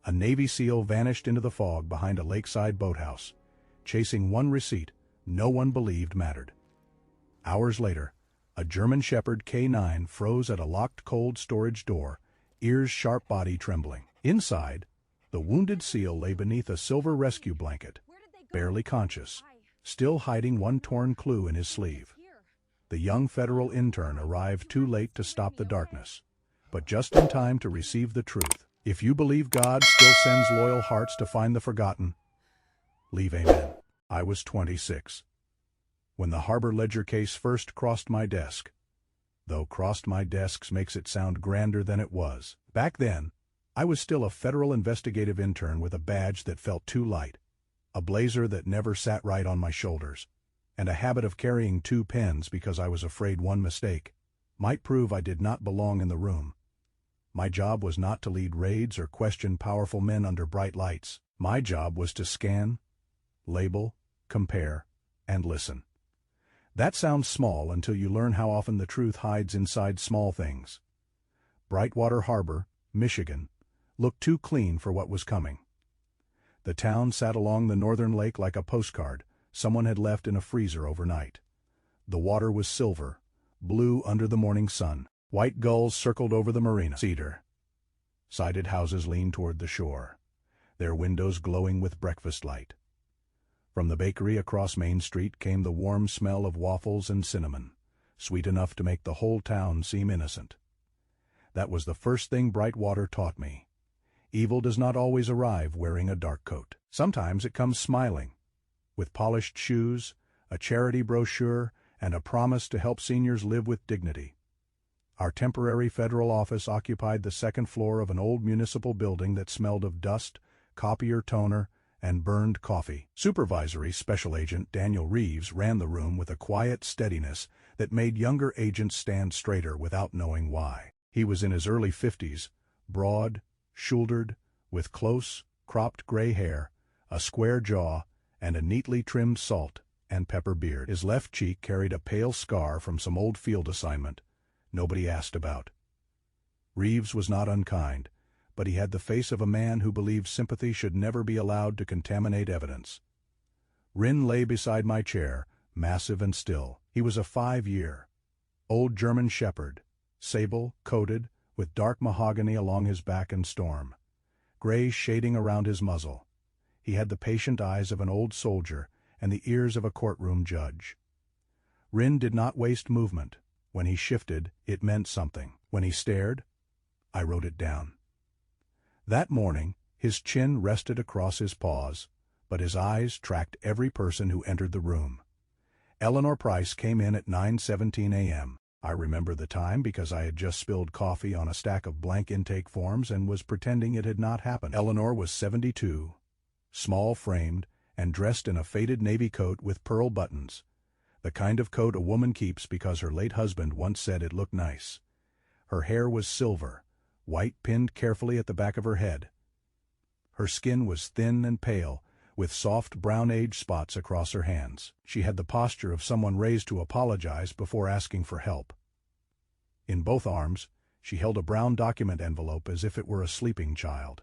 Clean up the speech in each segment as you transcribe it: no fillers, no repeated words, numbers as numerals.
A Navy SEAL vanished into the fog behind a lakeside boathouse, chasing one receipt no one believed mattered. Hours later, a German Shepherd K9 froze at a locked cold storage door, ears sharp, body trembling. Inside, the wounded SEAL lay beneath a silver rescue blanket, barely conscious, still hiding one torn clue in his sleeve. The young federal intern arrived too late to stop the darkness, but just in time to receive the truth. If you believe God still sends loyal hearts to find the forgotten, leave amen. I was 26 when the Harbor Ledger case first crossed my desk, though crossed my desks makes it sound grander than it was. Back then, I was still a federal investigative intern with a badge that felt too light, a blazer that never sat right on my shoulders, and a habit of carrying 2 pens because I was afraid one mistake might prove I did not belong in the room. My job was not to lead raids or question powerful men under bright lights. My job was to scan, label, compare, and listen. That sounds small until you learn how often the truth hides inside small things. Brightwater Harbor, Michigan, looked too clean for what was coming. The town sat along the northern lake like a postcard someone had left in a freezer overnight. The water was silver, blue under the morning sun. White gulls circled over the marina. Cedar-sided houses leaned toward the shore, their windows glowing with breakfast light. From the bakery across Main Street came the warm smell of waffles and cinnamon, sweet enough to make the whole town seem innocent. That was the first thing Brightwater taught me. Evil does not always arrive wearing a dark coat. Sometimes it comes smiling, with polished shoes, a charity brochure, and a promise to help seniors live with dignity. Our temporary federal office occupied the second floor of an old municipal building that smelled of dust, copier toner, and burned coffee. Supervisory Special Agent Daniel Reeves ran the room with a quiet steadiness that made younger agents stand straighter without knowing why. He was in his early 50s, broad, shouldered, with close, cropped gray hair, a square jaw, and a neatly trimmed salt and pepper beard. His left cheek carried a pale scar from some old field assignment nobody asked about. Reeves was not unkind, but he had the face of a man who believed sympathy should never be allowed to contaminate evidence. Rin lay beside my chair, massive and still. He was a 5-year-old German Shepherd, sable-coated, with dark mahogany along his back and storm, gray shading around his muzzle. He had the patient eyes of an old soldier and the ears of a courtroom judge. Rin did not waste movement. When he shifted, it meant something. When he stared, I wrote it down. That morning, his chin rested across his paws, but his eyes tracked every person who entered the room. Eleanor Price came in at 9:17 a.m. I remember the time because I had just spilled coffee on a stack of blank intake forms and was pretending it had not happened. Eleanor was 72, small-framed, and dressed in a faded navy coat with pearl buttons, the kind of coat a woman keeps because her late husband once said it looked nice. Her hair was silver, white pinned carefully at the back of her head. Her skin was thin and pale, with soft brown age spots across her hands. She had the posture of someone raised to apologize before asking for help. In both arms, she held a brown document envelope as if it were a sleeping child.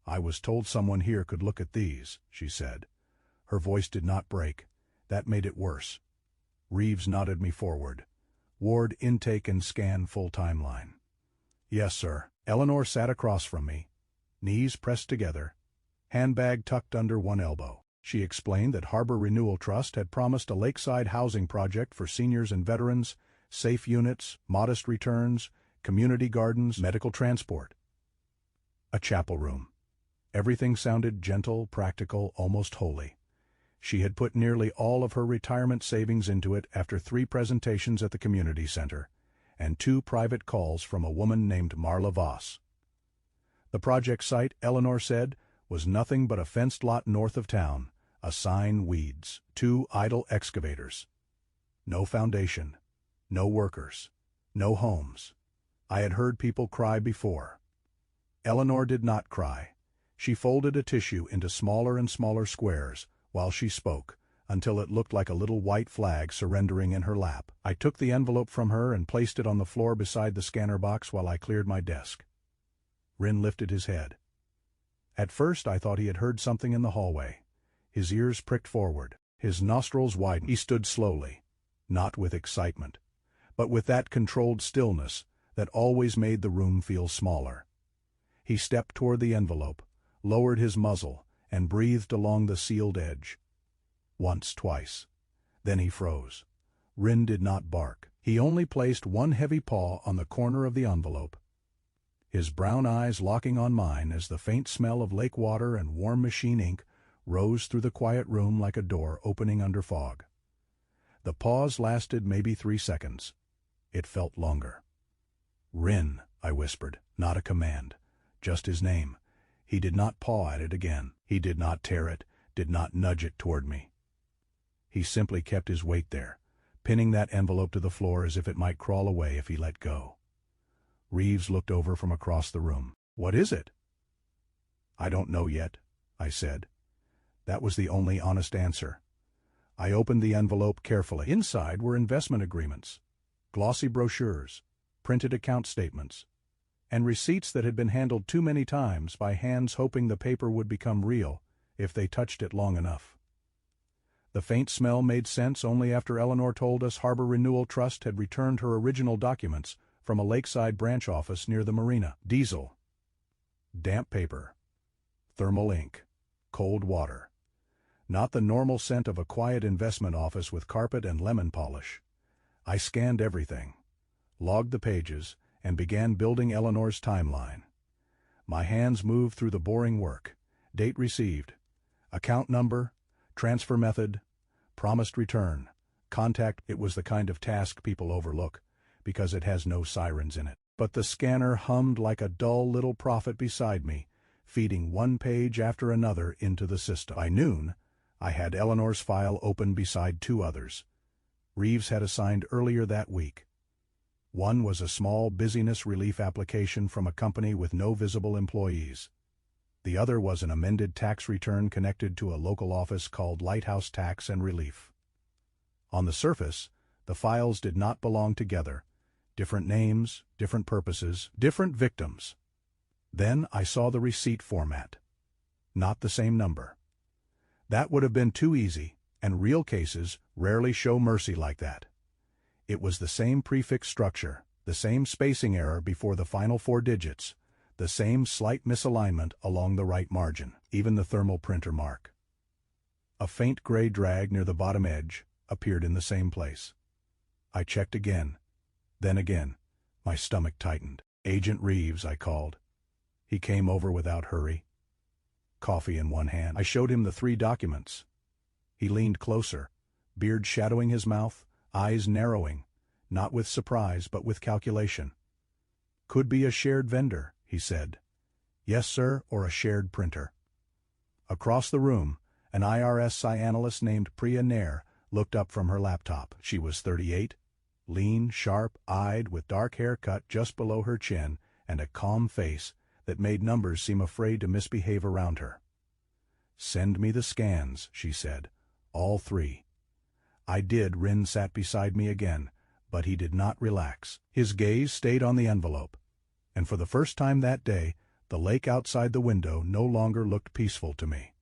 "I was told someone here could look at these," she said. Her voice did not break. That made it worse. Reeves nodded me forward. "Ward intake and scan full timeline." "Yes, sir." Eleanor sat across from me, knees pressed together, handbag tucked under one elbow. She explained that Harbor Renewal Trust had promised a lakeside housing project for seniors and veterans, safe units, modest returns, community gardens, medical transport. A chapel room. Everything sounded gentle, practical, almost holy. She had put nearly all of her retirement savings into it after 3 presentations at the community center, and 2 private calls from a woman named Marla Voss. The project site, Eleanor said, was nothing but a fenced lot north of town, a sign weeds, 2 idle excavators. No foundation, no workers, no homes. I had heard people cry before. Eleanor did not cry. She folded a tissue into smaller and smaller squares while she spoke, until it looked like a little white flag surrendering in her lap. I took the envelope from her and placed it on the floor beside the scanner box while I cleared my desk. Rin lifted his head. At first I thought he had heard something in the hallway. His ears pricked forward. His nostrils widened. He stood slowly, not with excitement, but with that controlled stillness that always made the room feel smaller. He stepped toward the envelope, lowered his muzzle, and breathed along the sealed edge. Once, twice. Then he froze. Rin did not bark. He only placed one heavy paw on the corner of the envelope. His brown eyes locking on mine as the faint smell of lake water and warm machine ink rose through the quiet room like a door opening under fog. The pause lasted maybe 3 seconds. It felt longer. "Rin," I whispered, not a command, just his name. He did not paw at it again. He did not tear it, did not nudge it toward me. He simply kept his weight there, pinning that envelope to the floor as if it might crawl away if he let go. Reeves looked over from across the room. "What is it?" "I don't know yet," I said. That was the only honest answer. I opened the envelope carefully. Inside were investment agreements, glossy brochures, printed account statements, and receipts that had been handled too many times by hands hoping the paper would become real if they touched it long enough. The faint smell made sense only after Eleanor told us Harbor Renewal Trust had returned her original documents from a lakeside branch office near the marina. Diesel, damp paper, thermal ink, cold water. Not the normal scent of a quiet investment office with carpet and lemon polish. I scanned everything, logged the pages, and began building Eleanor's timeline. My hands moved through the boring work. Date received, account number, transfer method, promised return, contact. It was the kind of task people overlook, because it has no sirens in it. But the scanner hummed like a dull little prophet beside me, feeding one page after another into the system. By noon, I had Eleanor's file open beside 2 others. Reeves had assigned earlier that week. One was a small busyness relief application from a company with no visible employees. The other was an amended tax return connected to a local office called Lighthouse Tax and Relief. On the surface, the files did not belong together. Different names, different purposes, different victims. Then I saw the receipt format. Not the same number. That would have been too easy, and real cases rarely show mercy like that. It was the same prefix structure, the same spacing error before the final 4 digits, the same slight misalignment along the right margin, even the thermal printer mark. A faint gray drag near the bottom edge appeared in the same place. I checked again, then again. My stomach tightened. "Agent Reeves," I called. He came over without hurry, coffee in one hand. I showed him the 3 documents. He leaned closer, beard shadowing his mouth, eyes narrowing, not with surprise but with calculation. "Could be a shared vendor," he said. "Yes, sir, or a shared printer." Across the room, an IRS analyst named Priya Nair looked up from her laptop. She was 38, lean, sharp-eyed, with dark hair cut just below her chin and a calm face that made numbers seem afraid to misbehave around her. "Send me the scans," she said. "All 3. I did. Rin sat beside me again, but he did not relax. His gaze stayed on the envelope, and for the first time that day, the lake outside the window no longer looked peaceful to me.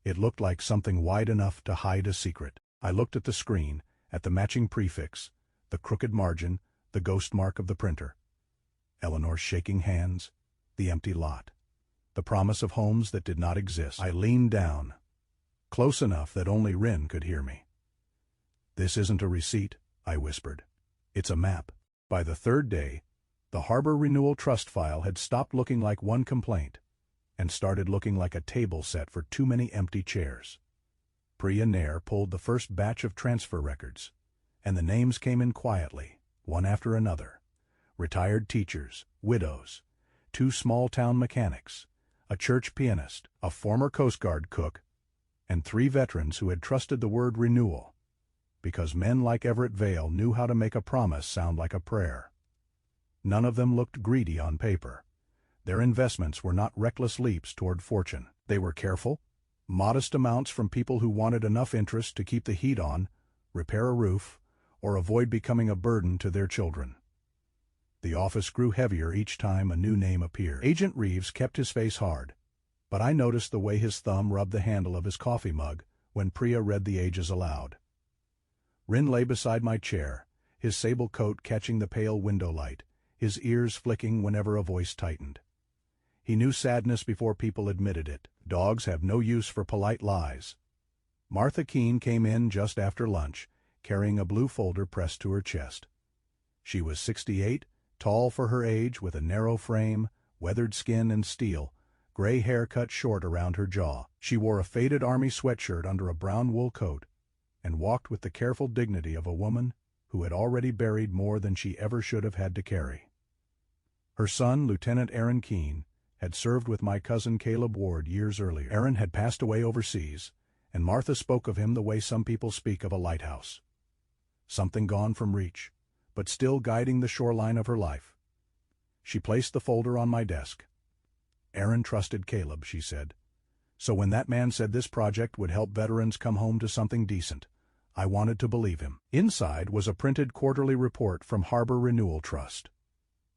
It looked like something wide enough to hide a secret. I looked at the screen, at the matching prefix, the crooked margin, the ghost mark of the printer. Eleanor's shaking hands, the empty lot, the promise of homes that did not exist. I leaned down, close enough that only Rin could hear me. "This isn't a receipt," I whispered. "It's a map." By the 3rd day, the Harbor Renewal Trust file had stopped looking like one complaint and started looking like a table set for too many empty chairs. Priya Nair pulled the first batch of transfer records, and the names came in quietly, one after another. Retired teachers, widows, 2 small-town mechanics, a church pianist, a former Coast Guard cook, and 3 veterans who had trusted the word renewal, because men like Everett Vale knew how to make a promise sound like a prayer. None of them looked greedy on paper. Their investments were not reckless leaps toward fortune. They were careful, modest amounts from people who wanted enough interest to keep the heat on, repair a roof, or avoid becoming a burden to their children. The office grew heavier each time a new name appeared. Agent Reeves kept his face hard. But I noticed the way his thumb rubbed the handle of his coffee mug when Priya read the ages aloud. Rin lay beside my chair, his sable coat catching the pale window light, his ears flicking whenever a voice tightened. He knew sadness before people admitted it. Dogs have no use for polite lies. Martha Keene came in just after lunch, carrying a blue folder pressed to her chest. She was 68, tall for her age, with a narrow frame, weathered skin and steel, gray hair cut short around her jaw. She wore a faded army sweatshirt under a brown wool coat, and walked with the careful dignity of a woman who had already buried more than she ever should have had to carry. Her son, Lieutenant Aaron Keene, had served with my cousin Caleb Ward years earlier. Aaron had passed away overseas, and Martha spoke of him the way some people speak of a lighthouse. Something gone from reach, but still guiding the shoreline of her life. She placed the folder on my desk. Aaron trusted Caleb, she said. So when that man said this project would help veterans come home to something decent, I wanted to believe him. Inside was a printed quarterly report from Harbor Renewal Trust.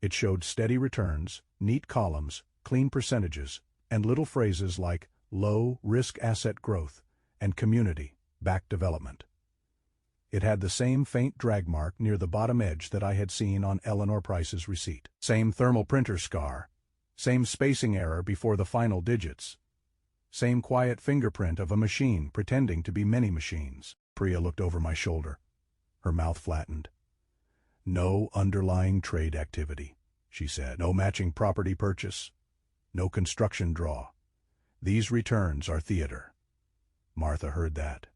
It showed steady returns, neat columns, clean percentages, and little phrases like low-risk asset growth and community-backed development. It had the same faint drag mark near the bottom edge that I had seen on Eleanor Price's receipt. Same thermal printer scar, same spacing error before the final digits, same quiet fingerprint of a machine pretending to be many machines. Priya looked over my shoulder. Her mouth flattened. No underlying trade activity, she said. No matching property purchase. No construction draw. These returns are theater. Martha heard that.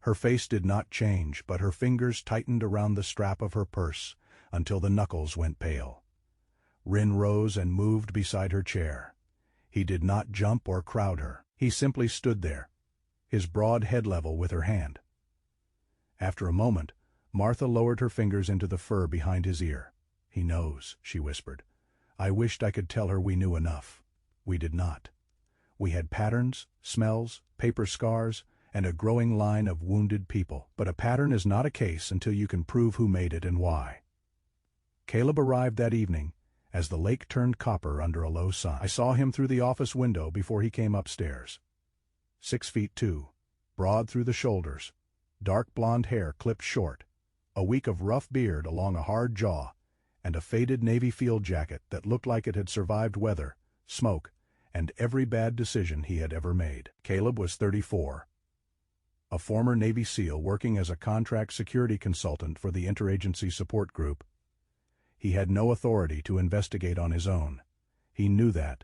Her face did not change, but her fingers tightened around the strap of her purse until the knuckles went pale. Rin rose and moved beside her chair. He did not jump or crowd her. He simply stood there, his broad head level with her hand. After a moment, Martha lowered her fingers into the fur behind his ear. He knows, she whispered. I wished I could tell her we knew enough. We did not. We had patterns, smells, paper scars, and a growing line of wounded people. But a pattern is not a case until you can prove who made it and why. Caleb arrived that evening as the lake turned copper under a low sun. I saw him through the office window before he came upstairs. 6'2", broad through the shoulders, dark blonde hair clipped short, a week of rough beard along a hard jaw, and a faded Navy field jacket that looked like it had survived weather, smoke, and every bad decision he had ever made. Caleb was 34. A former Navy SEAL working as a contract security consultant for the Interagency Support Group. He had no authority to investigate on his own. He knew that.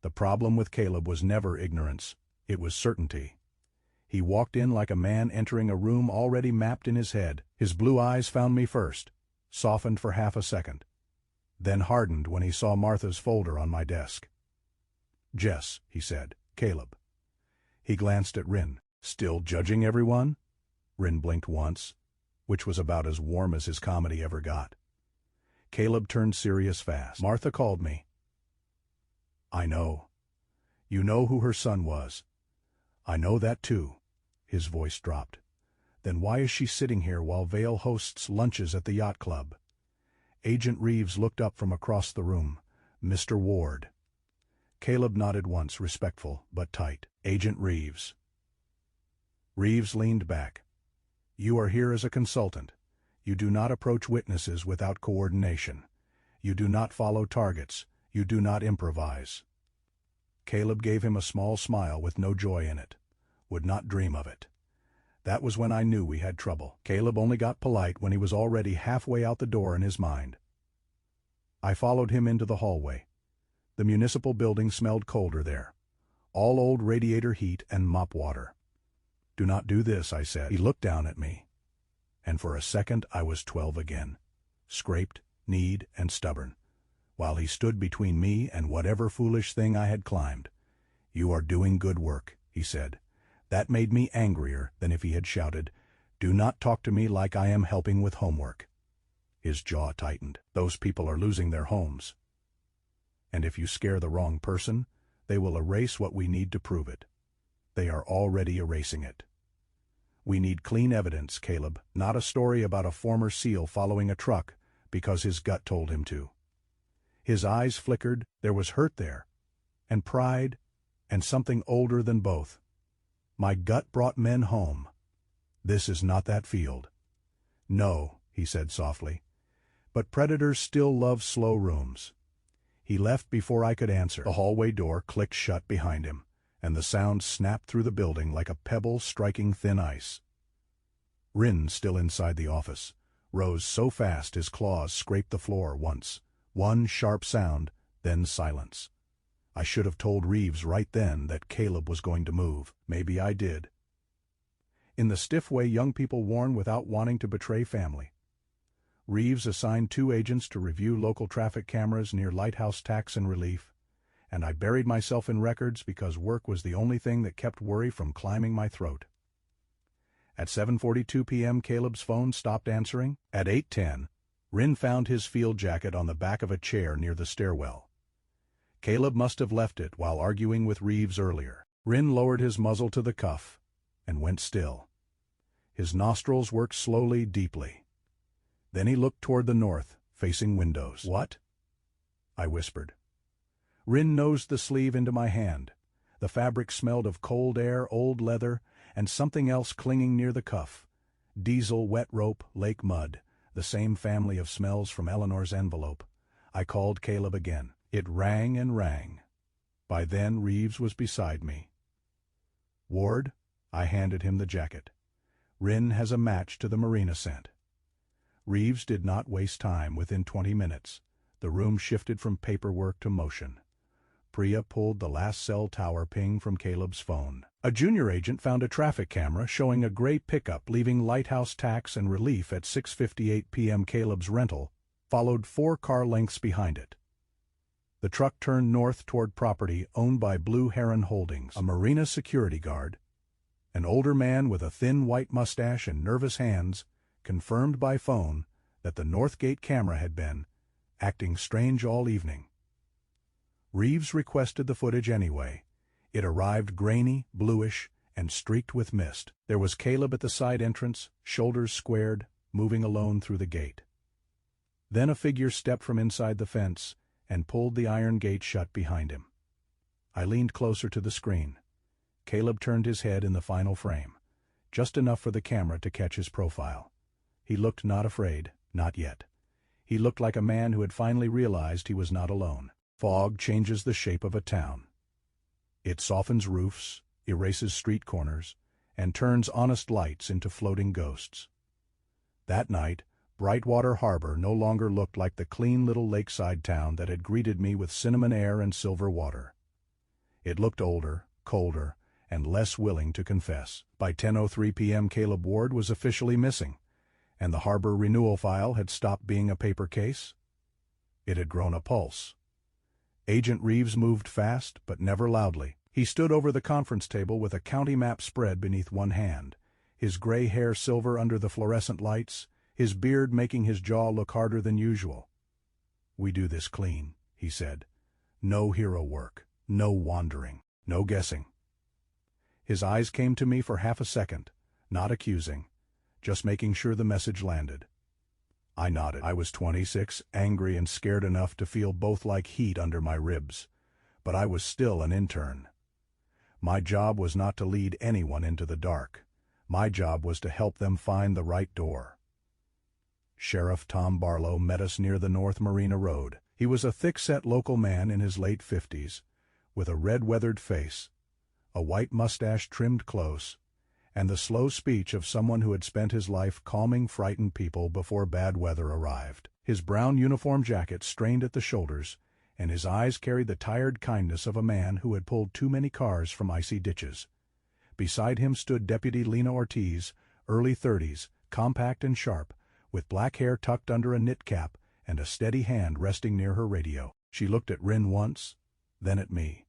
The problem with Caleb was never ignorance, it was certainty. He walked in like a man entering a room already mapped in his head. His blue eyes found me first, softened for half a second, then hardened when he saw Martha's folder on my desk. Jess, he said. Caleb. He glanced at Rin. Still judging everyone? Rin blinked once, which was about as warm as his comedy ever got. Caleb turned serious fast. Martha called me. I know. You know who her son was. I know that too. His voice dropped. Then why is she sitting here while Vale hosts lunches at the yacht club? Agent Reeves looked up from across the room. Mr. Ward. Caleb nodded once, respectful but tight. Agent Reeves. Reeves leaned back. You are here as a consultant. You do not approach witnesses without coordination. You do not follow targets. You do not improvise. Caleb gave him a small smile with no joy in it. Would not dream of it. That was when I knew we had trouble. Caleb only got polite when he was already halfway out the door in his mind. I followed him into the hallway. The municipal building smelled colder there. All old radiator heat and mop water. Do not do this, I said. He looked down at me. And for a second I was 12 again. Scraped, kneed, and stubborn. While he stood between me and whatever foolish thing I had climbed. You are doing good work, he said. That made me angrier than if he had shouted, Do not talk to me like I am helping with homework. His jaw tightened. Those people are losing their homes. And if you scare the wrong person, they will erase what we need to prove it. They are already erasing it. We need clean evidence, Caleb, not a story about a former SEAL following a truck because his gut told him to. His eyes flickered, there was hurt there, and pride, and something older than both. My gut brought men home. This is not that field. No, he said softly. But predators still love slow rooms. He left before I could answer. The hallway door clicked shut behind him, and the sound snapped through the building like a pebble striking thin ice. Rin, still inside the office, rose so fast his claws scraped the floor once. One sharp sound, then silence. I should have told Reeves right then that Caleb was going to move. Maybe I did. In the stiff way young people warn without wanting to betray family. Reeves assigned 2 agents to review local traffic cameras near Lighthouse Tax and Relief, and I buried myself in records because work was the only thing that kept worry from climbing my throat. At 7:42 p.m. Caleb's phone stopped answering. At 8:10, Rin found his field jacket on the back of a chair near the stairwell. Caleb must have left it while arguing with Reeves earlier. Rin lowered his muzzle to the cuff and went still. His nostrils worked slowly, deeply. Then he looked toward the north, facing windows. "What?" I whispered. Rin nosed the sleeve into my hand. The fabric smelled of cold air, old leather, and something else clinging near the cuff. Diesel, wet rope, lake mud, the same family of smells from Eleanor's envelope. I called Caleb again. It rang and rang. By then Reeves was beside me. "Ward," I handed him the jacket. "Rin has a match to the marina scent." Reeves did not waste time. Within 20 minutes, the room shifted from paperwork to motion. Priya pulled the last cell tower ping from Caleb's phone. A junior agent found a traffic camera showing a gray pickup leaving Lighthouse Tax and Relief at 6:58 p.m. Caleb's rental followed 4 car lengths behind it. The truck turned north toward property owned by Blue Heron Holdings. A marina security guard, an older man with a thin white mustache and nervous hands, confirmed by phone that the Northgate camera had been acting strange all evening. Reeves requested the footage anyway. It arrived grainy, bluish, and streaked with mist. There was Caleb at the side entrance, shoulders squared, moving alone through the gate. Then a figure stepped from inside the fence and pulled the iron gate shut behind him. I leaned closer to the screen. Caleb turned his head in the final frame, just enough for the camera to catch his profile. He looked not afraid, not yet. He looked like a man who had finally realized he was not alone. Fog changes the shape of a town. It softens roofs, erases street corners, and turns honest lights into floating ghosts. That night, Brightwater Harbor no longer looked like the clean little lakeside town that had greeted me with cinnamon air and silver water. It looked older, colder, and less willing to confess. By 10:03 p.m. Caleb Ward was officially missing, and the harbor renewal file had stopped being a paper case. It had grown a pulse. Agent Reeves moved fast, but never loudly. He stood over the conference table with a county map spread beneath one hand, his gray hair silver under the fluorescent lights, his beard making his jaw look harder than usual. "We do this clean," he said. "No hero work, no wandering, no guessing." His eyes came to me for half a second, not accusing, just making sure the message landed. I nodded. I was 26, angry and scared enough to feel both like heat under my ribs, but I was still an intern. My job was not to lead anyone into the dark. My job was to help them find the right door. Sheriff Tom Barlow met us near the North Marina Road. He was a thick-set local man in his late 50s, with a red-weathered face, a white mustache trimmed close, and the slow speech of someone who had spent his life calming frightened people before bad weather arrived. His brown uniform jacket strained at the shoulders, and his eyes carried the tired kindness of a man who had pulled too many cars from icy ditches. Beside him stood Deputy Lena Ortiz, early 30s, compact and sharp, with black hair tucked under a knit cap and a steady hand resting near her radio. She looked at Rin once, then at me,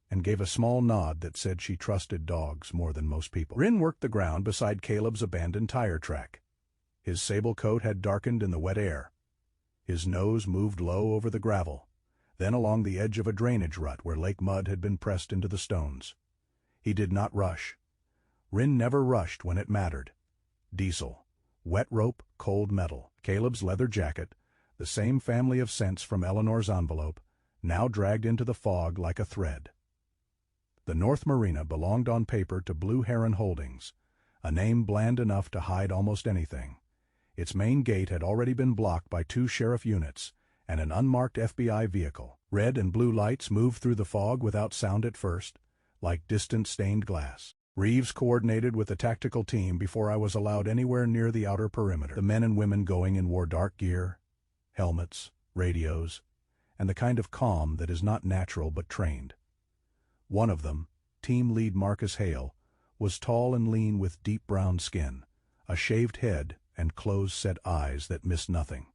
and gave a small nod that said she trusted dogs more than most people. Rin worked the ground beside Caleb's abandoned tire track. His sable coat had darkened in the wet air. His nose moved low over the gravel, then along the edge of a drainage rut where lake mud had been pressed into the stones. He did not rush. Rin never rushed when it mattered. Diesel, wet rope, cold metal. Caleb's leather jacket, the same family of scents from Eleanor's envelope, now dragged into the fog like a thread. The North Marina belonged on paper to Blue Heron Holdings, a name bland enough to hide almost anything. Its main gate had already been blocked by 2 sheriff units and an unmarked FBI vehicle. Red and blue lights moved through the fog without sound at first, like distant stained glass. Reeves coordinated with the tactical team before I was allowed anywhere near the outer perimeter. The men and women going in wore dark gear, helmets, radios, and the kind of calm that is not natural but trained. One of them, team lead Marcus Hale, was tall and lean with deep brown skin, a shaved head, and close-set eyes that missed nothing.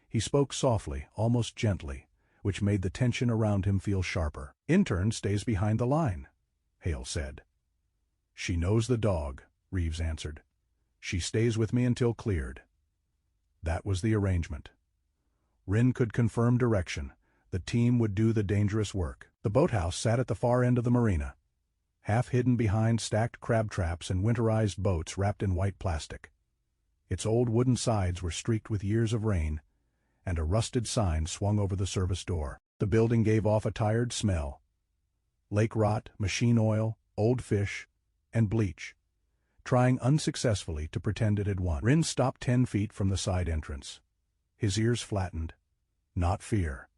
He spoke softly, almost gently, which made the tension around him feel sharper. "Intern stays behind the line," Hale said. "She knows the dog," Reeves answered. "She stays with me until cleared." That was the arrangement. Wren could confirm direction. The team would do the dangerous work. The boathouse sat at the far end of the marina, half hidden behind stacked crab traps and winterized boats wrapped in white plastic. Its old wooden sides were streaked with years of rain, and a rusted sign swung over the service door. The building gave off a tired smell. Lake rot, machine oil, old fish, and bleach, trying unsuccessfully to pretend it had won. Wren stopped 10 feet from the side entrance. His ears flattened. Not fear.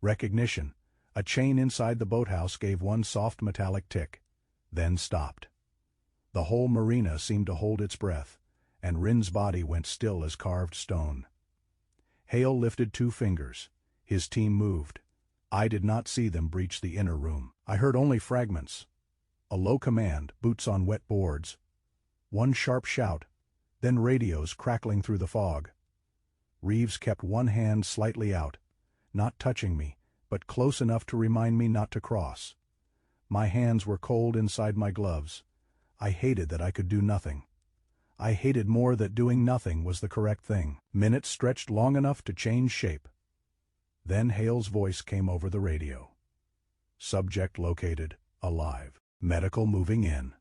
Recognition. A chain inside the boathouse gave one soft metallic tick, then stopped. The whole marina seemed to hold its breath, and Wren's body went still as carved stone. Hale lifted 2 fingers. His team moved. I did not see them breach the inner room. I heard only fragments. A low command, boots on wet boards. One sharp shout, then radios crackling through the fog. Reeves kept one hand slightly out, not touching me, but close enough to remind me not to cross. My hands were cold inside my gloves. I hated that I could do nothing. I hated more that doing nothing was the correct thing. Minutes stretched long enough to change shape. Then Hale's voice came over the radio. "Subject located, alive. Medical moving in."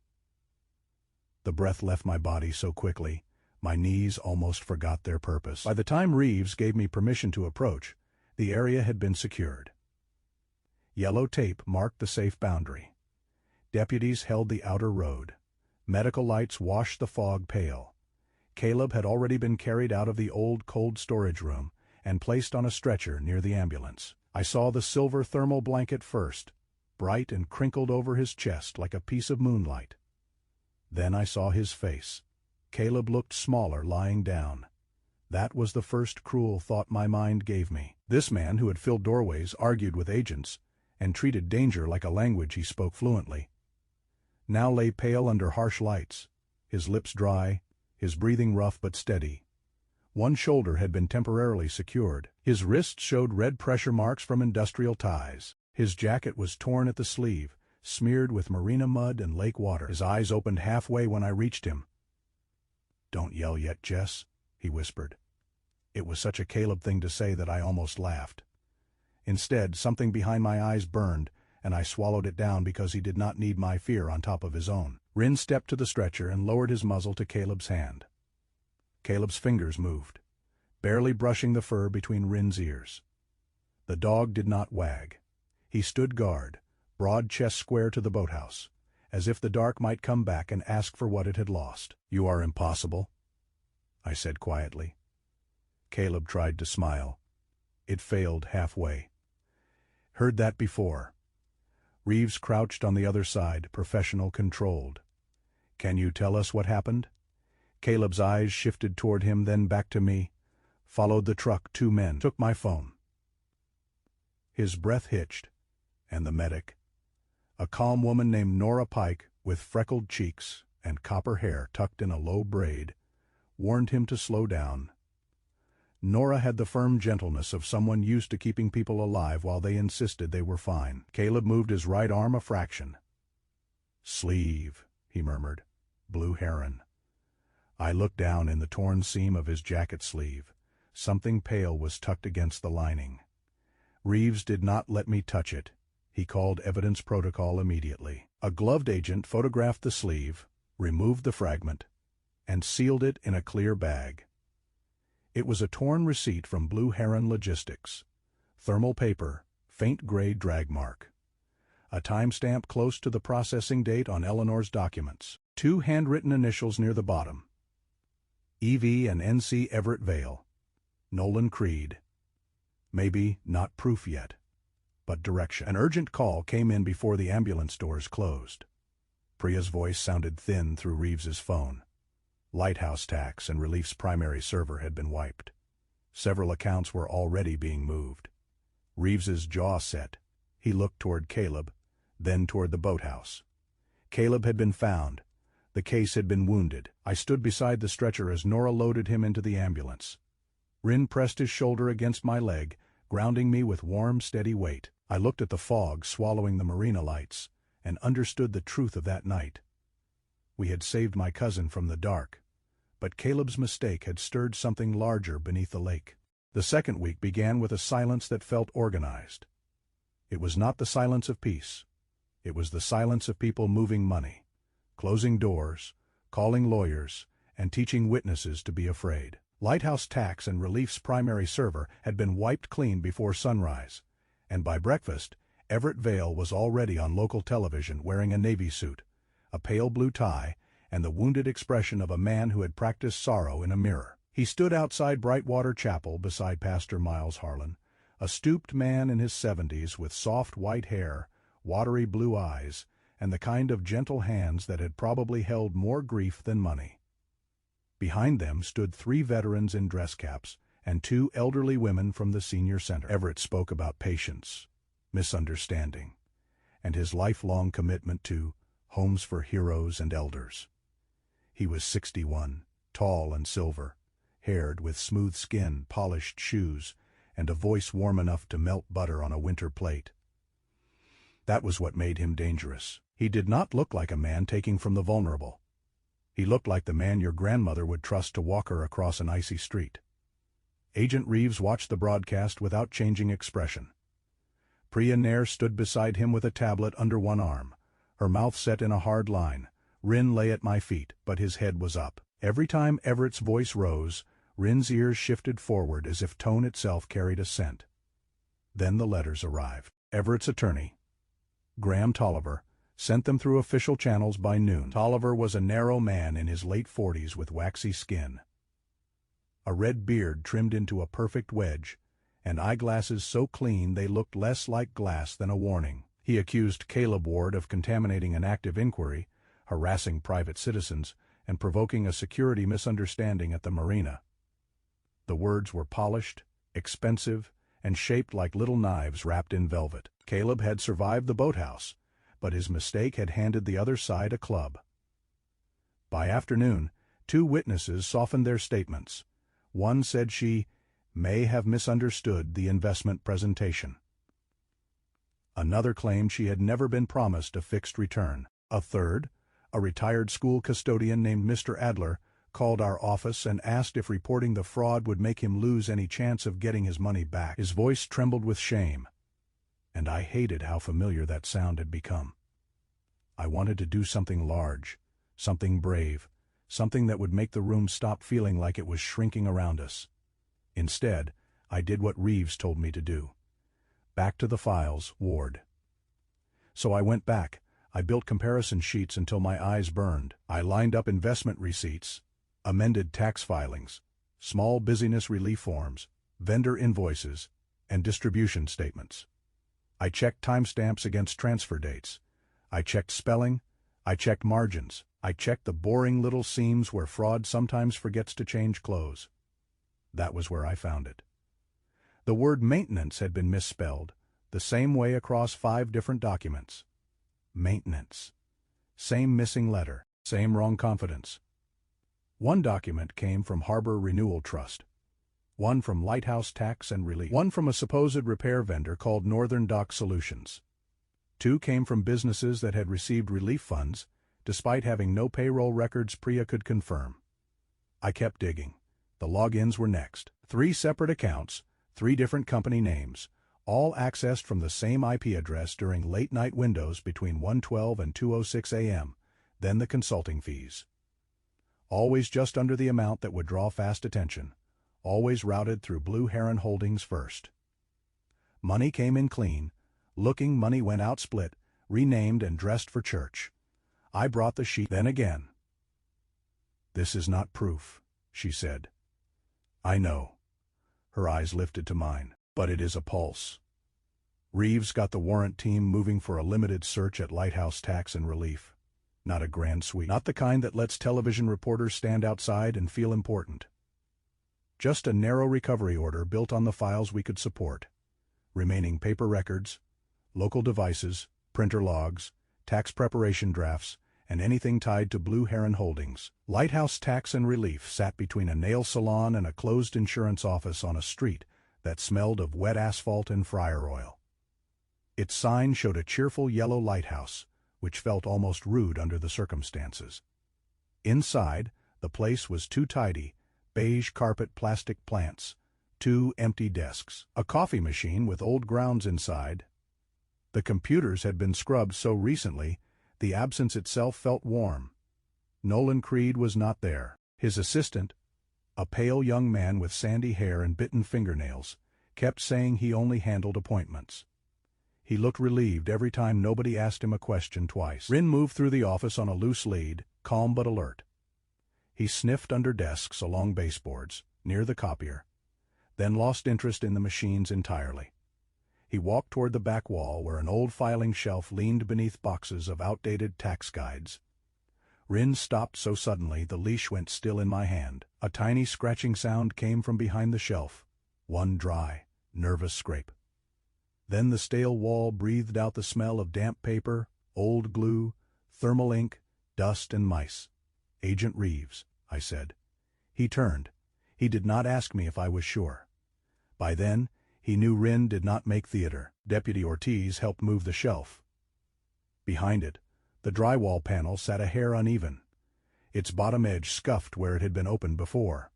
The breath left my body so quickly, my knees almost forgot their purpose. By the time Reeves gave me permission to approach, the area had been secured. Yellow tape marked the safe boundary. Deputies held the outer road. Medical lights washed the fog pale. Caleb had already been carried out of the old cold storage room and placed on a stretcher near the ambulance. I saw the silver thermal blanket first, bright and crinkled over his chest like a piece of moonlight. Then I saw his face. Caleb looked smaller lying down. That was the first cruel thought my mind gave me. This man who had filled doorways argued with agents and treated danger like a language he spoke fluently, now lay pale under harsh lights, his lips dry, his breathing rough but steady. One shoulder had been temporarily secured. His wrists showed red pressure marks from industrial ties. His jacket was torn at the sleeve, smeared with marina mud and lake water. His eyes opened halfway when I reached him. "Don't yell yet, Jess," he whispered. It was such a Caleb thing to say that I almost laughed. Instead, something behind my eyes burned, and I swallowed it down because he did not need my fear on top of his own. Wren stepped to the stretcher and lowered his muzzle to Caleb's hand. Caleb's fingers moved, barely brushing the fur between Wren's ears. The dog did not wag. He stood guard, broad chest square to the boathouse, as if the dark might come back and ask for what it had lost. "You are impossible," I said quietly. Caleb tried to smile. It failed halfway. "Heard that before." Reeves crouched on the other side, professional controlled. "Can you tell us what happened?" Caleb's eyes shifted toward him, then back to me. Followed the truck 2 men. Took my phone. His breath hitched, and the medic, a calm woman named Nora Pike with freckled cheeks and copper hair tucked in a low braid, warned him to slow down. Nora had the firm gentleness of someone used to keeping people alive while they insisted they were fine. Caleb moved his right arm a fraction. "Sleeve," he murmured. "Blue Heron." I looked down in the torn seam of his jacket sleeve. Something pale was tucked against the lining. Reeves did not let me touch it. He called evidence protocol immediately. A gloved agent photographed the sleeve, removed the fragment, and sealed it in a clear bag. It was a torn receipt from Blue Heron Logistics. Thermal paper, faint gray drag mark. a timestamp close to the processing date on Eleanor's documents. 2 handwritten initials near the bottom. E.V. and N.C. Everett Vale. Nolan Creed. Maybe not proof yet, but direction. An urgent call came in before the ambulance doors closed. Priya's voice sounded thin through Reeves's phone. Lighthouse Tax and Relief's primary server had been wiped. Several accounts were already being moved. Reeves's jaw set. He looked toward Caleb, then toward the boathouse. Caleb had been found. The case had been wounded. I stood beside the stretcher as Nora loaded him into the ambulance. Rin pressed his shoulder against my leg, grounding me with warm, steady weight. I looked at the fog swallowing the marina lights, and understood the truth of that night. We had saved my cousin from the dark, but Caleb's mistake had stirred something larger beneath the lake. The second week began with a silence that felt organized. It was not the silence of peace. It was the silence of people moving money, closing doors, calling lawyers, and teaching witnesses to be afraid. Lighthouse Tax and Relief's primary server had been wiped clean before sunrise, and by breakfast, Everett Vale was already on local television wearing a Navy suit, a pale blue tie, and the wounded expression of a man who had practiced sorrow in a mirror. He stood outside Brightwater Chapel beside Pastor Miles Harlan, a stooped man in his 70s with soft white hair, watery blue eyes, and the kind of gentle hands that had probably held more grief than money. Behind them stood 3 veterans in dress caps and 2 elderly women from the senior center. Everett spoke about patience, misunderstanding, and his lifelong commitment to Homes for Heroes and Elders. He was 61, tall and silver-haired, with smooth skin, polished shoes, and a voice warm enough to melt butter on a winter plate. That was what made him dangerous. He did not look like a man taking from the vulnerable. He looked like the man your grandmother would trust to walk her across an icy street. Agent Reeves watched the broadcast without changing expression. Priya Nair stood beside him with a tablet under one arm, her mouth set in a hard line. Rin lay at my feet, but his head was up. Every time Everett's voice rose, Rin's ears shifted forward as if tone itself carried a scent. Then the letters arrived. Everett's attorney, Graham Tolliver, sent them through official channels by noon. Tolliver was a narrow man in his late 40s with waxy skin, a red beard trimmed into a perfect wedge, and eyeglasses so clean they looked less like glass than a warning. He accused Caleb Ward of contaminating an active inquiry, harassing private citizens, and provoking a security misunderstanding at the marina. The words were polished, expensive, and shaped like little knives wrapped in velvet. Caleb had survived the boathouse, but his mistake had handed the other side a club. By afternoon, 2 witnesses softened their statements. One said she may have misunderstood the investment presentation. Another claimed she had never been promised a fixed return. A third, a retired school custodian named Mr. Adler, called our office and asked if reporting the fraud would make him lose any chance of getting his money back. His voice trembled with shame, and I hated how familiar that sound had become. I wanted to do something large, something brave, something that would make the room stop feeling like it was shrinking around us. Instead, I did what Reeves told me to do. Back to the files, Ward. So I went back. I built comparison sheets until my eyes burned. I lined up investment receipts, amended tax filings, small business relief forms, vendor invoices, and distribution statements. I checked timestamps against transfer dates. I checked spelling. I checked margins. I checked the boring little seams where fraud sometimes forgets to change clothes. That was where I found it. The word maintenance had been misspelled, the same way across 5 different documents. Maintenance. Same missing letter, same wrong confidence. One document came from Harbor Renewal Trust, one from Lighthouse Tax and Relief, one from a supposed repair vendor called Northern Dock Solutions. 2 came from businesses that had received relief funds, despite having no payroll records Priya could confirm. I kept digging. The logins were next. 3 separate accounts, 3 different company names, all accessed from the same IP address during late-night windows between 1:12 and 2:06 a.m., then the consulting fees. Always just under the amount that would draw fast attention, always routed through Blue Heron Holdings first. Money came in clean, looking money went out split, renamed and dressed for church. I brought the sheet then again. "This is not proof," she said. "I know." Her eyes lifted to mine. "But it is a pulse." Reeves got the warrant team moving for a limited search at Lighthouse Tax and Relief. Not a grand sweep. Not the kind that lets television reporters stand outside and feel important. Just a narrow recovery order built on the files we could support. Remaining paper records, local devices, printer logs, tax preparation drafts, and anything tied to Blue Heron Holdings. Lighthouse Tax and Relief sat between a nail salon and a closed insurance office on a street that smelled of wet asphalt and fryer oil. Its sign showed a cheerful yellow lighthouse, which felt almost rude under the circumstances. Inside, the place was too tidy: beige carpet, plastic plants, 2 empty desks, a coffee machine with old grounds inside. The computers had been scrubbed so recently, the absence itself felt warm. Nolan Creed was not there. His assistant, a pale young man with sandy hair and bitten fingernails, kept saying he only handled appointments. He looked relieved every time nobody asked him a question twice. Rin moved through the office on a loose lead, calm but alert. He sniffed under desks along baseboards, near the copier, then lost interest in the machines entirely. He walked toward the back wall where an old filing shelf leaned beneath boxes of outdated tax guides. Rin stopped so suddenly the leash went still in my hand. A tiny scratching sound came from behind the shelf, one dry, nervous scrape. Then the stale wall breathed out the smell of damp paper, old glue, thermal ink, dust and mice. "Agent Reeves," I said. He turned. He did not ask me if I was sure. By then, he knew Rin did not make theater. Deputy Ortiz helped move the shelf. Behind it, the drywall panel sat a hair uneven, its bottom edge scuffed where it had been opened before.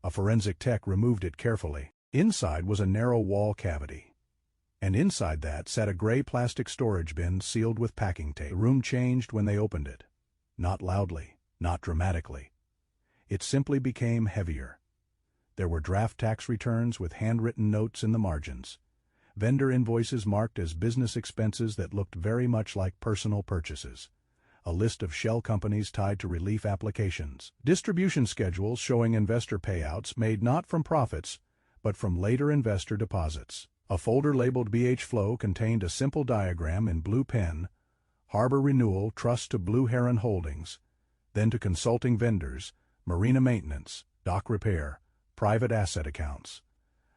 A forensic tech removed it carefully. Inside was a narrow wall cavity, and inside that sat a gray plastic storage bin sealed with packing tape. The room changed when they opened it. Not loudly, not dramatically. It simply became heavier. There were draft tax returns with handwritten notes in the margins, vendor invoices marked as business expenses that looked very much like personal purchases, a list of shell companies tied to relief applications, distribution schedules showing investor payouts made not from profits, but from later investor deposits. A folder labeled BH Flow contained a simple diagram in blue pen: Harbor Renewal Trust to Blue Heron Holdings, then to consulting vendors, marina maintenance, dock repair, private asset accounts.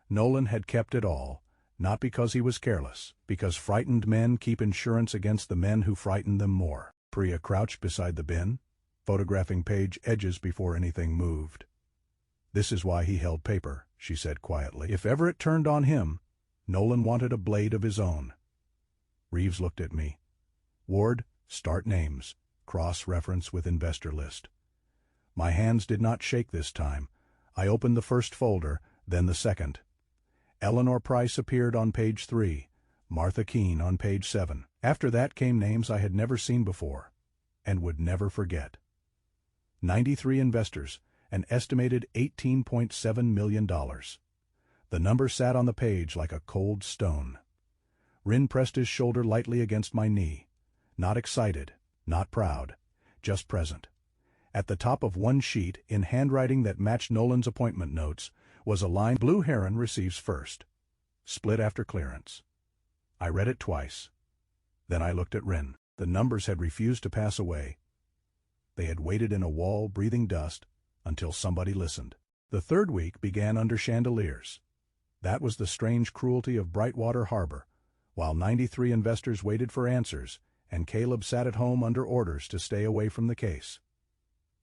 Nolan had kept it all, not because he was careless, because frightened men keep insurance against the men who frighten them more. Priya crouched beside the bin, photographing page edges before anything moved. "This is why he held paper," she said quietly. If ever it turned on him, Nolan wanted a blade of his own. Reeves looked at me. "Ward, start names, cross-reference with investor list." My hands did not shake this time. I opened the first folder, then the second. Eleanor Price appeared on page 3, Martha Keene on page 7. After that came names I had never seen before, and would never forget. 93 investors, an estimated $18.7 million. The number sat on the page like a cold stone. Rin pressed his shoulder lightly against my knee. Not excited, not proud, just present. At the top of one sheet, in handwriting that matched Nolan's appointment notes, was a line: "Blue Heron receives first. Split after clearance." I read it twice. Then I looked at Rin. The numbers had refused to pass away. They had waited in a wall, breathing dust, until somebody listened. The third week began under chandeliers. That was the strange cruelty of Brightwater Harbor, while 93 investors waited for answers, and Caleb sat at home under orders to stay away from the case.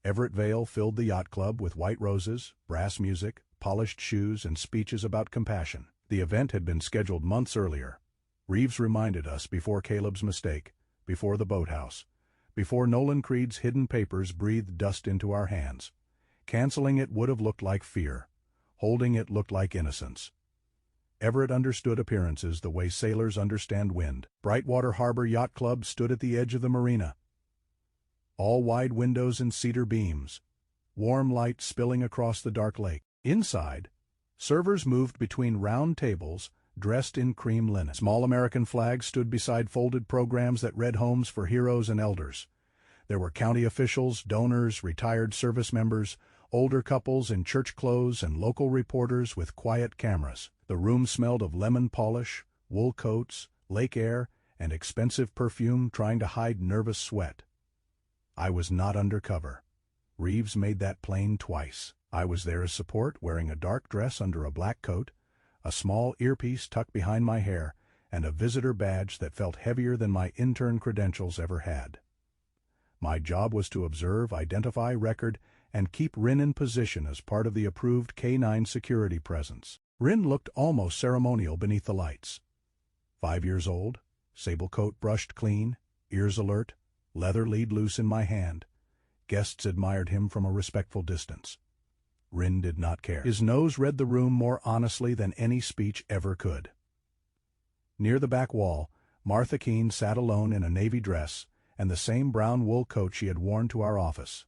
Everett Vale filled the yacht club with white roses, brass music, polished shoes, and speeches about compassion. The event had been scheduled months earlier. Reeves reminded us before Caleb's mistake, before the boathouse, before Nolan Creed's hidden papers breathed dust into our hands. Canceling it would have looked like fear. Holding it looked like innocence. Everett understood appearances the way sailors understand wind. Brightwater Harbor Yacht Club stood at the edge of the marina. All wide windows and cedar beams, warm light spilling across the dark lake. Inside, servers moved between round tables, dressed in cream linen. Small American flags stood beside folded programs that read homes for heroes and elders. There were county officials, donors, retired service members, older couples in church clothes, and local reporters with quiet cameras. The room smelled of lemon polish, wool coats, lake air, and expensive perfume trying to hide nervous sweat. I was not undercover. Reeves made that plain twice. I was there as support, wearing a dark dress under a black coat, a small earpiece tucked behind my hair, and a visitor badge that felt heavier than my intern credentials ever had. My job was to observe, identify, record, and keep Rin in position as part of the approved K9 security presence. Rin looked almost ceremonial beneath the lights. 5 years old, sable coat brushed clean, ears alert, leather lead loose in my hand. Guests admired him from a respectful distance. Rin did not care. His nose read the room more honestly than any speech ever could. Near the back wall, Martha Keene sat alone in a navy dress and the same brown wool coat she had worn to our office.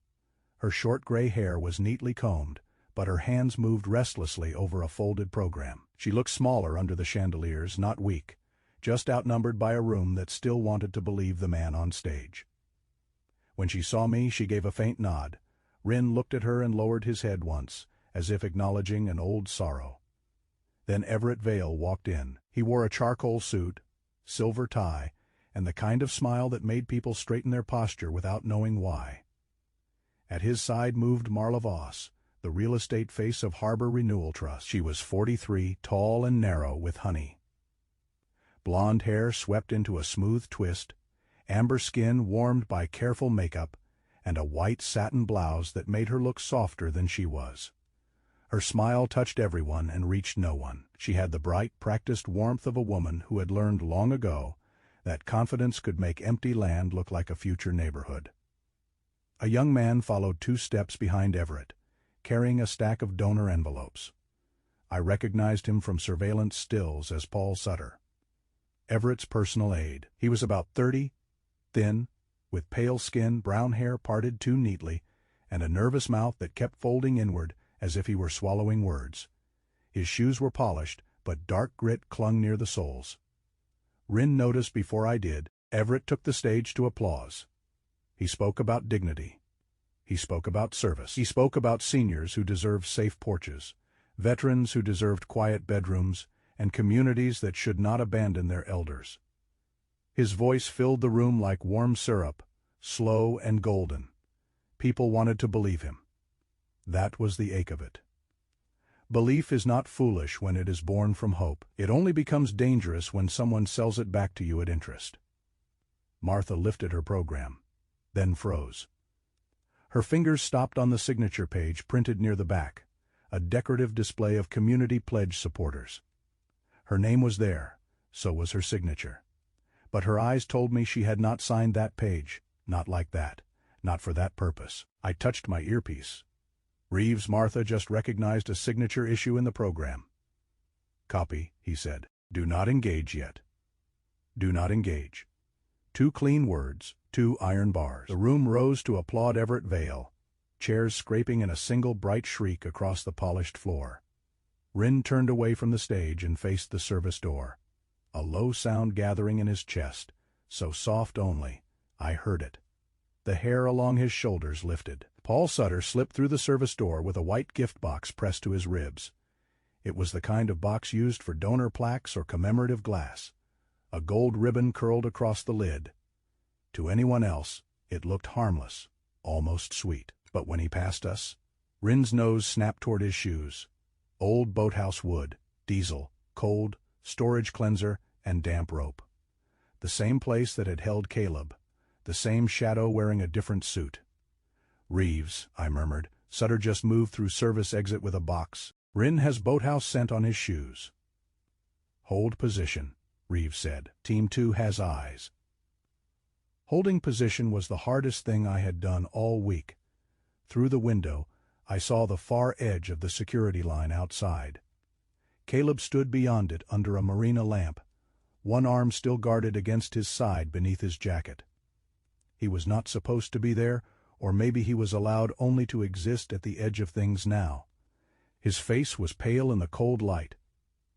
Her short gray hair was neatly combed, but her hands moved restlessly over a folded program. She looked smaller under the chandeliers, not weak, just outnumbered by a room that still wanted to believe the man on stage. When she saw me, she gave a faint nod. Rin looked at her and lowered his head once, as if acknowledging an old sorrow. Then Everett Vale walked in. He wore a charcoal suit, silver tie, and the kind of smile that made people straighten their posture without knowing why. At his side moved Marla Voss, the real estate face of Harbor Renewal Trust. She was 43, tall and narrow with honey. Blonde hair swept into a smooth twist, amber skin warmed by careful makeup, and a white satin blouse that made her look softer than she was. Her smile touched everyone and reached no one. She had the bright, practiced warmth of a woman who had learned long ago that confidence could make empty land look like a future neighborhood. A young man followed 2 steps behind Everett, carrying a stack of donor envelopes. I recognized him from surveillance stills as Paul Sutter, Everett's personal aide. He was about 30, thin, with pale skin, brown hair parted too neatly, and a nervous mouth that kept folding inward as if he were swallowing words. His shoes were polished, but dark grit clung near the soles. Rin noticed before I did. Everett took the stage to applause. He spoke about dignity. He spoke about service. He spoke about seniors who deserved safe porches, veterans who deserved quiet bedrooms, and communities that should not abandon their elders. His voice filled the room like warm syrup, slow and golden. People wanted to believe him. That was the ache of it. Belief is not foolish when it is born from hope. It only becomes dangerous when someone sells it back to you at interest. Martha lifted her program, then froze. Her fingers stopped on the signature page printed near the back, a decorative display of community pledge supporters. Her name was there, so was her signature. But her eyes told me she had not signed that page, not like that, not for that purpose. I touched my earpiece. Reeves Martha just recognized a signature issue in the program. Copy, he said. Do not engage yet. Do not engage. 2 clean words, 2 iron bars. The room rose to applaud Everett Vale, chairs scraping in a single bright shriek across the polished floor. Rin turned away from the stage and faced the service door, a low sound gathering in his chest, so soft only, I heard it. The hair along his shoulders lifted. Paul Sutter slipped through the service door with a white gift box pressed to his ribs. It was the kind of box used for donor plaques or commemorative glass. A gold ribbon curled across the lid. To anyone else, it looked harmless, almost sweet. But when he passed us, Rin's nose snapped toward his shoes. Old boathouse wood, diesel, cold, storage cleanser, and damp rope. The same place that had held Caleb, the same shadow wearing a different suit. Reeves, I murmured. Sutter just moved through service exit with a box. Rin has boathouse scent on his shoes. Hold position, Reeves said. Team 2 has eyes. Holding position was the hardest thing I had done all week. Through the window, I saw the far edge of the security line outside. Caleb stood beyond it under a marina lamp, one arm still guarded against his side beneath his jacket. He was not supposed to be there, or maybe he was allowed only to exist at the edge of things now. His face was pale in the cold light,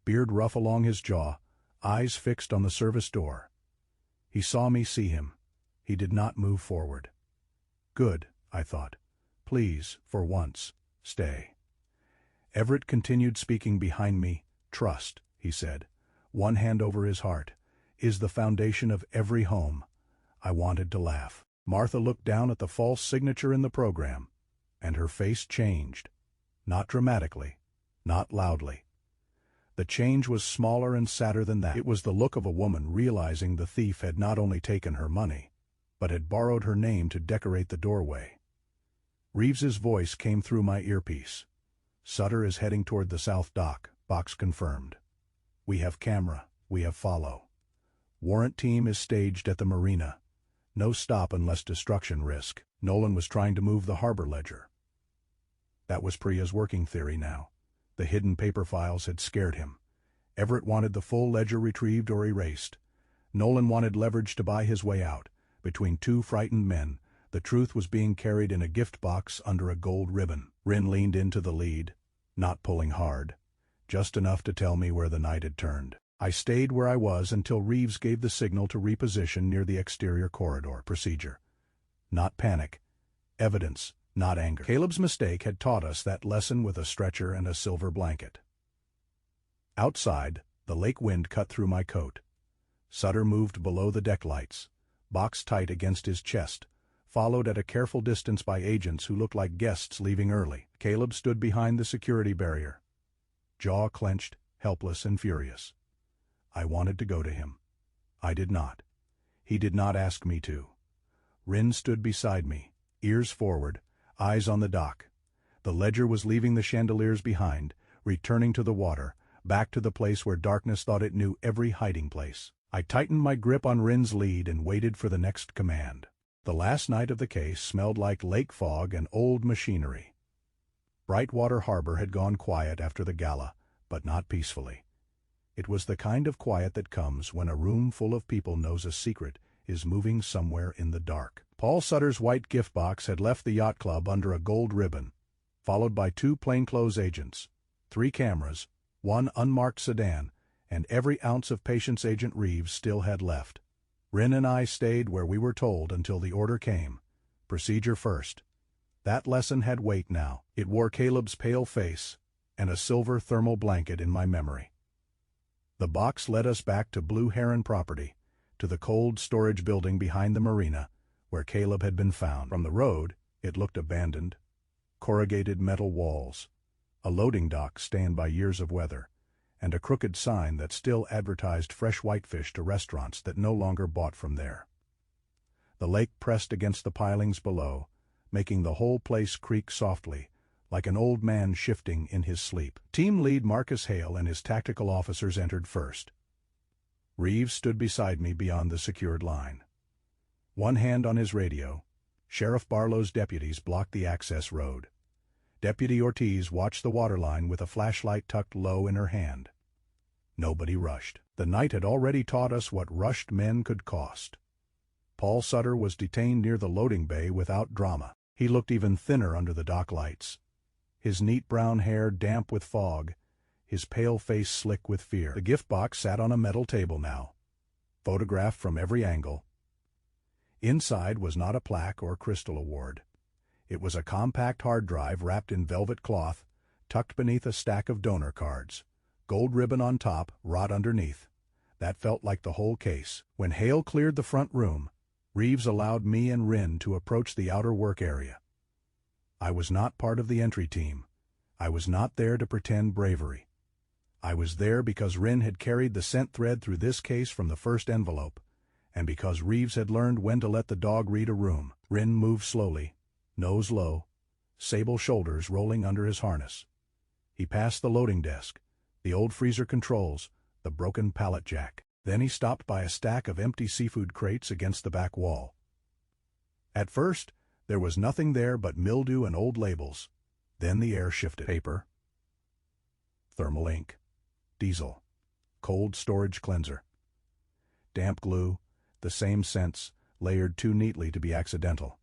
beard rough along his jaw, eyes fixed on the service door. He saw me see him. He did not move forward. Good, I thought. Please, for once, stay. Everett continued speaking behind me. Trust, he said, one hand over his heart, is the foundation of every home. I wanted to laugh. Martha looked down at the false signature in the program, and her face changed. Not dramatically, not loudly. The change was smaller and sadder than that. It was the look of a woman realizing the thief had not only taken her money, but had borrowed her name to decorate the doorway. Reeves's voice came through my earpiece. Sutter is heading toward the south dock, box confirmed. We have camera, we have follow. Warrant team is staged at the marina. No stop unless destruction risk. Nolan was trying to move the harbor ledger. That was Priya's working theory now. The hidden paper files had scared him. Everett wanted the full ledger retrieved or erased. Nolan wanted leverage to buy his way out. Between two frightened men, the truth was being carried in a gift box under a gold ribbon. Rin leaned into the lead, not pulling hard, just enough to tell me where the night had turned. I stayed where I was until Reeves gave the signal to reposition near the exterior corridor. Procedure. Not panic. Evidence, not anger. Caleb's mistake had taught us that lesson with a stretcher and a silver blanket. Outside, the lake wind cut through my coat. Sutter moved below the deck lights, box tight against his chest, followed at a careful distance by agents who looked like guests leaving early. Caleb stood behind the security barrier, jaw clenched, helpless and furious. I wanted to go to him. I did not. He did not ask me to. Rin stood beside me, ears forward, eyes on the dock. The ledger was leaving the chandeliers behind, returning to the water, back to the place where darkness thought it knew every hiding place. I tightened my grip on Rin's lead and waited for the next command. The last night of the case smelled like lake fog and old machinery. Brightwater Harbor had gone quiet after the gala, but not peacefully. It was the kind of quiet that comes when a room full of people knows a secret is moving somewhere in the dark. Paul Sutter's white gift box had left the yacht club under a gold ribbon, followed by 2 plainclothes agents, 3 cameras, 1 unmarked sedan, and every ounce of Patience Agent Reeves still had left. Rin and I stayed where we were told until the order came. Procedure first. That lesson had weight now. It wore Caleb's pale face and a silver thermal blanket in my memory. The box led us back to Blue Heron property, to the cold storage building behind the marina, where Caleb had been found. From the road, it looked abandoned. Corrugated metal walls, a loading dock stained by years of weather, and a crooked sign that still advertised fresh whitefish to restaurants that no longer bought from there. The lake pressed against the pilings below, making the whole place creak softly, like an old man shifting in his sleep. Team lead Marcus Hale and his tactical officers entered first. Reeves stood beside me beyond the secured line. One hand on his radio, Sheriff Barlow's deputies blocked the access road. Deputy Ortiz watched the waterline with a flashlight tucked low in her hand. Nobody rushed. The night had already taught us what rushed men could cost. Paul Sutter was detained near the loading bay without drama. He looked even thinner under the dock lights. His neat brown hair damp with fog, his pale face slick with fear. The gift box sat on a metal table now, photographed from every angle. Inside was not a plaque or crystal award. It was a compact hard drive wrapped in velvet cloth, tucked beneath a stack of donor cards. Gold ribbon on top, wrought underneath. That felt like the whole case. When Hale cleared the front room, Reeves allowed me and Rin to approach the outer work area. I was not part of the entry team. I was not there to pretend bravery. I was there because Rin had carried the scent thread through this case from the first envelope, and because Reeves had learned when to let the dog read a room. Rin moved slowly, nose low, sable shoulders rolling under his harness. He passed the loading desk, the old freezer controls, the broken pallet jack. Then he stopped by a stack of empty seafood crates against the back wall. At first, there was nothing there but mildew and old labels. Then the air shifted. Paper, thermal ink, diesel, cold storage cleanser, damp glue, the same scents, layered too neatly to be accidental.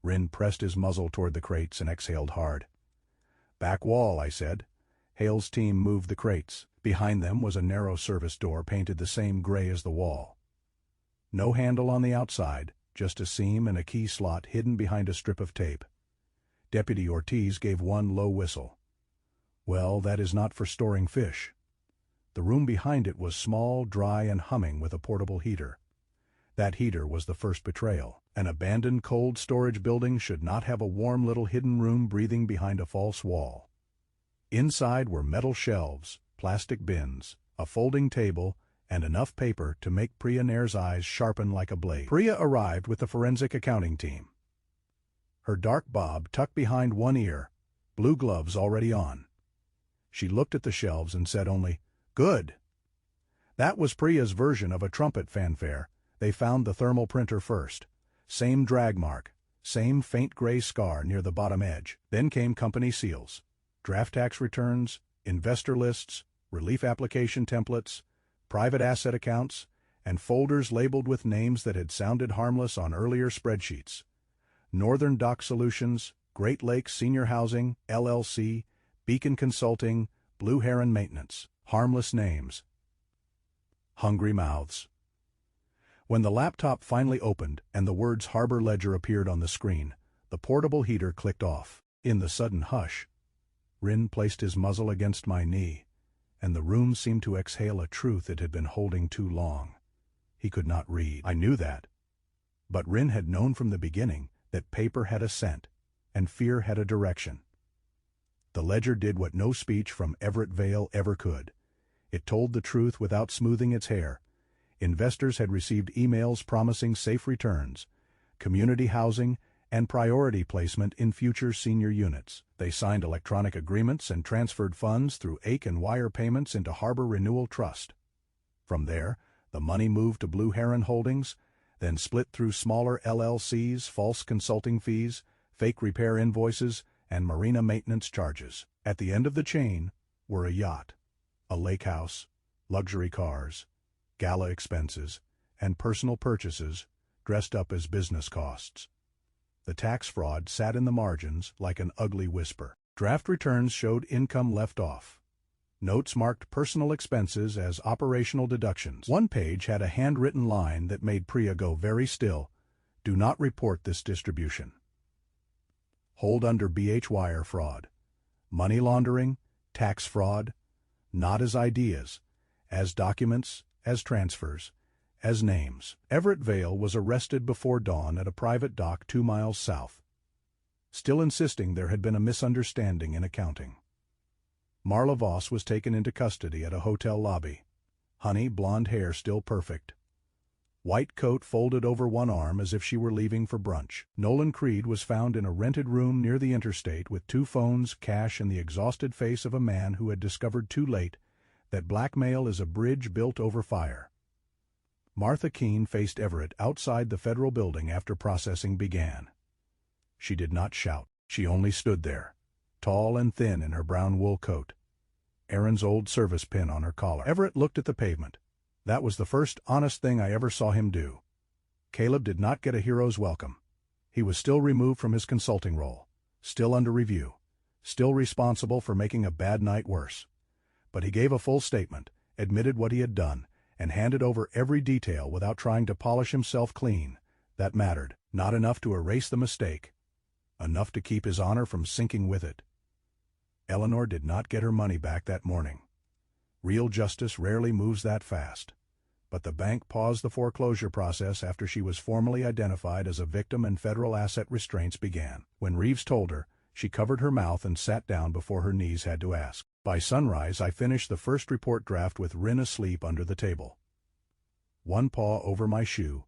Rin pressed his muzzle toward the crates and exhaled hard. Back wall, I said. Hale's team moved the crates. Behind them was a narrow service door painted the same gray as the wall. No handle on the outside, just a seam and a key slot hidden behind a strip of tape. Deputy Ortiz gave one low whistle. Well, that is not for storing fish. The room behind it was small, dry, and humming with a portable heater. That heater was the first betrayal. An abandoned cold storage building should not have a warm little hidden room breathing behind a false wall. Inside were metal shelves, plastic bins, a folding table, and enough paper to make Priya Nair's eyes sharpen like a blade. Priya arrived with the forensic accounting team. Her dark bob tucked behind one ear, blue gloves already on. She looked at the shelves and said only, "Good." That was Priya's version of a trumpet fanfare. They found the thermal printer first. Same drag mark, same faint gray scar near the bottom edge. Then came company seals, draft tax returns, investor lists, relief application templates, private asset accounts, and folders labeled with names that had sounded harmless on earlier spreadsheets. Northern Dock Solutions, Great Lakes Senior Housing, LLC, Beacon Consulting, Blue Heron Maintenance. Harmless names. Hungry mouths. When the laptop finally opened and the words Harbor Ledger appeared on the screen, the portable heater clicked off. In the sudden hush, Rin placed his muzzle against my knee, and the room seemed to exhale a truth it had been holding too long. He could not read. I knew that. But Rin had known from the beginning that paper had a scent, and fear had a direction. The ledger did what no speech from Everett Vale ever could. It told the truth without smoothing its hair. Investors had received emails promising safe returns, community housing, and priority placement in future senior units. They signed electronic agreements and transferred funds through AIK and wire payments into Harbor Renewal Trust. From there, the money moved to Blue Heron Holdings, then split through smaller LLCs, false consulting fees, fake repair invoices, and marina maintenance charges. At the end of the chain were a yacht, a lake house, luxury cars, gala expenses, and personal purchases dressed up as business costs. The tax fraud sat in the margins like an ugly whisper. Draft returns showed income left off. Notes marked personal expenses as operational deductions. One page had a handwritten line that made Priya go very still. Do not report this distribution. Hold under BH wire fraud. Money laundering, tax fraud, not as ideas, as documents, as transfers, as names. Everett Vale was arrested before dawn at a private dock 2 miles south, still insisting there had been a misunderstanding in accounting. Marla Voss was taken into custody at a hotel lobby. Honey, blonde hair still perfect. White coat folded over one arm as if she were leaving for brunch. Nolan Creed was found in a rented room near the interstate with 2 phones, cash, and the exhausted face of a man who had discovered too late that blackmail is a bridge built over fire. Martha Keene faced Everett outside the federal building after processing began. She did not shout. She only stood there, tall and thin in her brown wool coat, Aaron's old service pin on her collar. Everett looked at the pavement. That was the first honest thing I ever saw him do. Caleb did not get a hero's welcome. He was still removed from his consulting role, still under review, still responsible for making a bad night worse. But he gave a full statement, admitted what he had done, and handed over every detail without trying to polish himself clean. That mattered. Not enough to erase the mistake. Enough to keep his honor from sinking with it. Eleanor did not get her money back that morning. Real justice rarely moves that fast. But the bank paused the foreclosure process after she was formally identified as a victim and federal asset restraints began. When Reeves told her, she covered her mouth and sat down before her knees had to ask. By sunrise, I finished the first report draft with Rin asleep under the table. One paw over my shoe.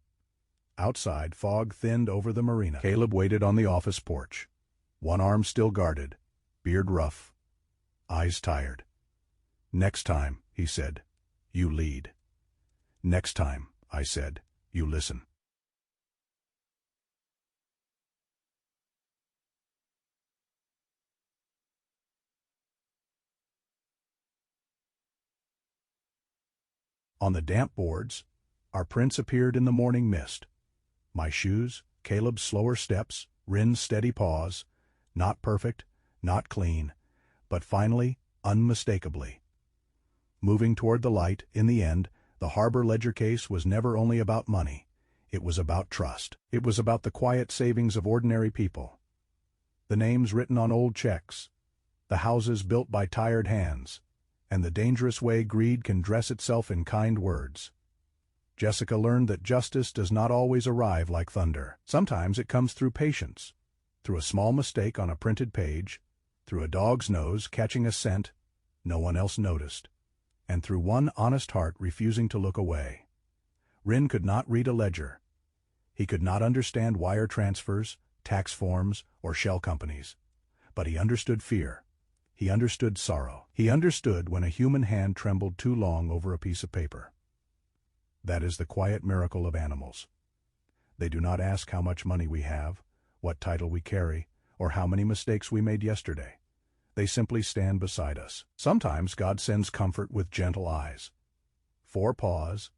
Outside, fog thinned over the marina. Caleb waited on the office porch. One arm still guarded, beard rough, eyes tired. Next time, he said, you lead. Next time, I said, you listen. On the damp boards, our prints appeared in the morning mist. My shoes, Caleb's slower steps, Rin's steady paws, not perfect, not clean, but finally, unmistakably. moving toward the light. In the end, the Harbor Ledger case was never only about money. It was about trust. It was about the quiet savings of ordinary people. The names written on old checks, the houses built by tired hands, and the dangerous way greed can dress itself in kind words. Jessica learned that justice does not always arrive like thunder. Sometimes it comes through patience, through a small mistake on a printed page, through a dog's nose catching a scent no one else noticed, and through one honest heart refusing to look away. Rin could not read a ledger. He could not understand wire transfers, tax forms, or shell companies. But he understood fear. He understood sorrow. He understood when a human hand trembled too long over a piece of paper. That is the quiet miracle of animals. They do not ask how much money we have, what title we carry, or how many mistakes we made yesterday. They simply stand beside us. Sometimes God sends comfort with gentle eyes, 4 paws,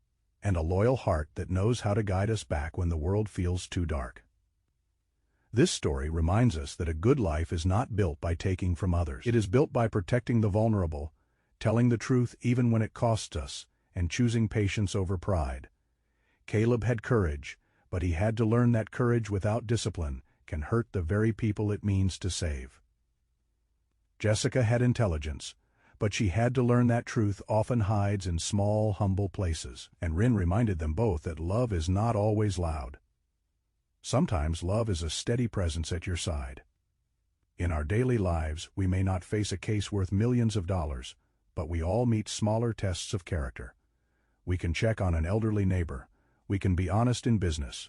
and a loyal heart that knows how to guide us back when the world feels too dark. This story reminds us that a good life is not built by taking from others. It is built by protecting the vulnerable, telling the truth even when it costs us, and choosing patience over pride. Caleb had courage, but he had to learn that courage without discipline can hurt the very people it means to save. Jessica had intelligence, but she had to learn that truth often hides in small, humble places, and Rin reminded them both that love is not always loud. Sometimes love is a steady presence at your side. In our daily lives, we may not face a case worth millions of dollars, but we all meet smaller tests of character. We can check on an elderly neighbor. We can be honest in business.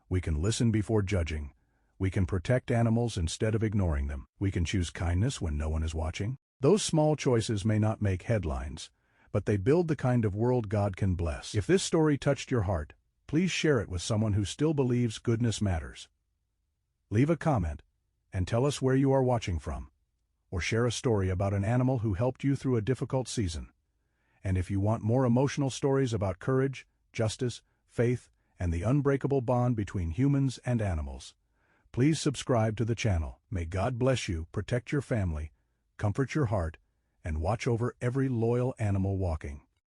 We can listen before judging. We can protect animals instead of ignoring them. We can choose kindness when no one is watching. Those small choices may not make headlines, but they build the kind of world God can bless. If this story touched your heart, please share it with someone who still believes goodness matters. Leave a comment and tell us where you are watching from, or share a story about an animal who helped you through a difficult season. And if you want more emotional stories about courage, justice, faith, and the unbreakable bond between humans and animals, please subscribe to the channel. May God bless you, protect your family, comfort your heart, and watch over every loyal animal walking.